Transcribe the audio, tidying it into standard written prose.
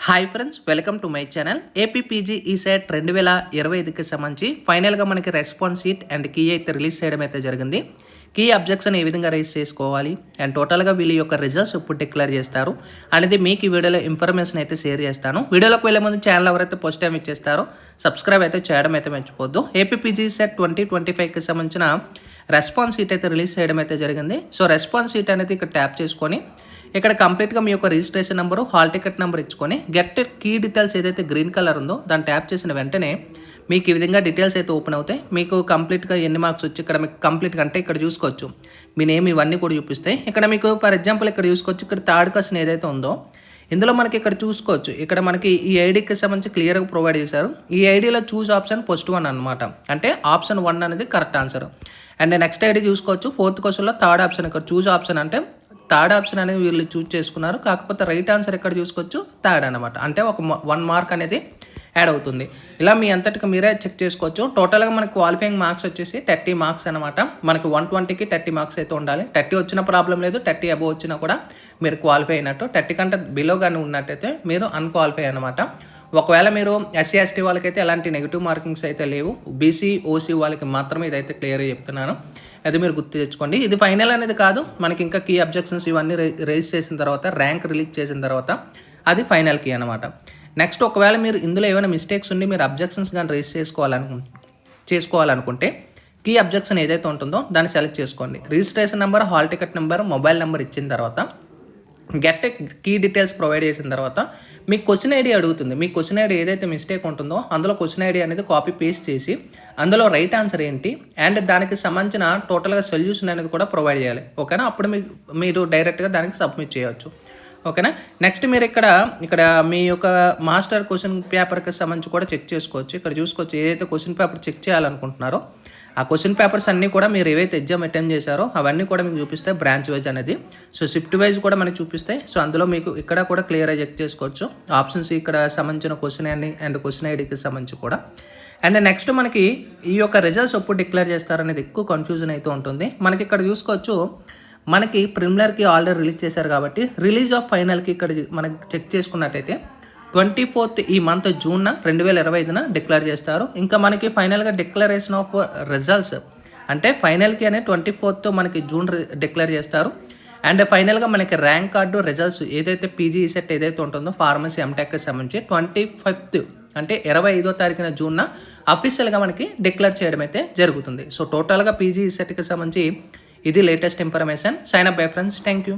Hi friends, welcome to my channel. APPG ECET 2025కి సంబంధించి ఫైనల్గా మనకి రెస్పాన్స్ షీట్ అండ్ కీ అయితే రిలీజ్ చేయడం అయితే జరిగింది. కీ అబ్జెక్షన్ ఏ విధంగా రైజ్ చేసుకోవాలి అండ్ టోటల్గా వీళ్ళ యొక్క రిజల్ట్స్ ఎప్పుడు డిక్లేర్ చేస్తారు అనేది మీకు ఈ వీడియోలో ఇన్ఫర్మేషన్ అయితే షేర్ చేస్తాను. వీడియోలోకి వెళ్ళే ముందు ఛానల్ ఎవరైతే ఫస్ట్ టైం ఇచ్చేస్తారో సబ్స్క్రైబ్ అయితే చేయడం అయితే మర్చిపోద్దు. ఏపీపీజీ సెట్ 2025కి సంబంధించిన రెస్పాన్స్ షీట్ అయితే రిలీజ్ చేయడం అయితే జరిగింది. సో రెస్పాన్స్ షీట్ అనేది ఇక్కడ ట్యాప్ చేసుకొని ఇక్కడ కంప్లీట్గా మీ యొక్క registration number, hall ticket number ఇచ్చుకొని గెట్ కీ డీటెయిల్స్ ఏదైతే గ్రీన్ కలర్ ఉందో దాన్ని ట్యాప్ చేసిన వెంటనే మీకు ఈ విధంగా డీటెయిల్స్ అయితే ఓపెన్ అవుతాయి. మీకు కంప్లీట్గా ఎన్ని మార్క్స్ వచ్చి ఇక్కడ మీకు కంప్లీట్గా అంటే ఇక్కడ చూసుకోవచ్చు మీ నేమ్ ఇవన్నీ కూడా చూపిస్తాయి. ఇక్కడ మీకు ఫర్ ఎగ్జాంపుల్ ఇక్కడ చూసుకోవచ్చు, ఇక్కడ థర్డ్ క్వశ్చన్ ఏదైతే ఉందో ఇందులో మనకి ఇక్కడ చూసుకోవచ్చు, ఇక్కడ మనకి ఈ ఐడికి సంబంధించి క్లియర్గా ప్రొవైడ్ చేశారు. ఈ ఐడిలో చూస్ ఆప్షన్ ఫస్ట్ వన్ అనమాట, అంటే ఆప్షన్ 1 అనేది correct answer. And next ID చూసుకోవచ్చు, ఫోర్త్ క్వశ్చన్లో థర్డ్ ఆప్షన్, ఇక్కడ చూస్ ఆప్షన్ అంటే థర్డ్ ఆప్షన్ అనేది వీళ్ళు చూస్ చేసుకున్నారు. కాకపోతే రైట్ ఆన్సర్ ఎక్కడ చూసుకోవచ్చు, థర్డ్ అనమాట, అంటే ఒక 1 మార్క్ అనేది యాడ్ అవుతుంది. ఇలా మీ అంతటికి మీరే చెక్ చేసుకోవచ్చు. టోటల్గా మనకి క్వాలిఫైయింగ్ మార్క్స్ వచ్చేసి 30 మార్క్స్ అనమాట. మనకి 120కి 30 మార్క్స్ అయితే ఉండాలి. 30 వచ్చిన ప్రాబ్లం లేదు, 30 అబోవ్ వచ్చినా కూడా మీరు క్వాలిఫై అయినట్టు. 30 కంటే బిలో కానీ ఉన్నట్టయితే మీరు అన్క్వాలిఫై అనమాట. ఒకవేళ మీరు ఎస్సీ ఎస్టీ వాళ్ళకైతే ఎలాంటి నెగిటివ్ మార్కింగ్స్ అయితే లేవు, బీసీ ఓసీ వాళ్ళకి మాత్రమే ఇదైతే క్లియర్గా చెప్తున్నాను, అది మీరు గుర్తు తెచ్చుకోండి. ఇది ఫైనల్ అనేది కాదు, మనకి ఇంకా కీ అబ్జెక్షన్స్ ఇవన్నీ రైజ్ చేసిన తర్వాత, ర్యాంక్ రిలీజ్ చేసిన తర్వాత అది ఫైనల్ కీ అనమాట. నెక్స్ట్ ఒకవేళ మీరు ఇందులో ఏమైనా మిస్టేక్స్ ఉండి మీరు అబ్జెక్షన్స్ కానీ రైజ్ చేసుకోవాలనుకుంటే కీ అబ్జెక్షన్ ఏదైతే ఉంటుందో దాన్ని సెలెక్ట్ చేసుకోండి. Registration number, hall ticket number, mobile number ఇచ్చిన తర్వాత గెట్ కీ డీటెయిల్స్ ప్రొవైడ్ చేసిన తర్వాత మీకు క్వశ్చన్ ఐడి అడుగుతుంది. మీ క్వశ్చన్ ఐడి ఏదైతే మిస్టేక్ ఉంటుందో అందులో క్వశ్చన్ ఐడి అనేది కాపీ పేస్ట్ చేసి అందులో రైట్ ఆన్సర్ ఏంటి అండ్ దానికి సంబంధించిన టోటల్గా సొల్యూషన్ అనేది కూడా ప్రొవైడ్ చేయాలి. ఓకేనా, అప్పుడు మీరు డైరెక్ట్గా దానికి సబ్మిట్ చేయవచ్చు. ఓకేనా, నెక్స్ట్ మీరు ఇక్కడ మీ యొక్క మాస్టర్ క్వశ్చన్ పేపర్కి సంబంధించి కూడా చెక్ చేసుకోవచ్చు. ఇక్కడ చూసుకోవచ్చు, ఏదైతే క్వశ్చన్ పేపర్ చెక్ చేయాలనుకుంటున్నారో ఆ క్వశ్చన్ పేపర్స్ అన్నీ కూడా మీరు ఏవైతే ఎగ్జామ్ అటెండ్ చేశారో అవన్నీ కూడా మీకు చూపిస్తాయి, బ్రాంచ్ వైజ్ అనేది. సో షిఫ్ట్ వైజ్ కూడా మనకి చూపిస్తాయి. సో అందులో మీకు ఇక్కడ కూడా క్లియర్గా చెక్ చేసుకోవచ్చు ఆప్షన్స్, ఇక్కడ సంబంధించిన క్వశ్చన్ అండ్ క్వశ్చన్ ఐడికి సంబంధించి కూడా. అండ్ నెక్స్ట్ మనకి ఈ యొక్క రిజల్ట్స్ ఎప్పుడు డిక్లేర్ చేస్తారనేది ఎక్కువ కన్ఫ్యూజన్ అయితే ఉంటుంది. మనకి ఇక్కడ చూసుకోవచ్చు, మనకి ప్రిలిమినరీకి ఆల్రెడీ రిలీజ్ చేశారు కాబట్టి రిలీజ్ ఆఫ్ ఫైనల్కి ఇక్కడ మనకి చెక్ చేసుకున్నట్టయితే 24th ఈ మంత్ జూన్ 2025 డిక్లేర్ చేస్తారు. ఇంకా మనకి ఫైనల్గా డిక్లరేషన్ ఆఫ్ రిజల్ట్స్ అంటే ఫైనల్కి అనే 24th మనకి జూన్ డిక్లేర్ చేస్తారు. అండ్ ఫైనల్గా మనకి ర్యాంక్ కార్డు రిజల్ట్స్ ఏదైతే పీజీ సెట్ ఏదైతే ఉంటుందో ఫార్మసీ ఎంటెక్కి సంబంధించి 25th అంటే 25వ తారీఖున జూన్ అఫీషియల్గా మనకి డిక్లేర్ చేయడం అయితే జరుగుతుంది. సో టోటల్గా పీజీ సెట్కి సంబంధించి ఇది latest information. Sign up bye friends, thank you.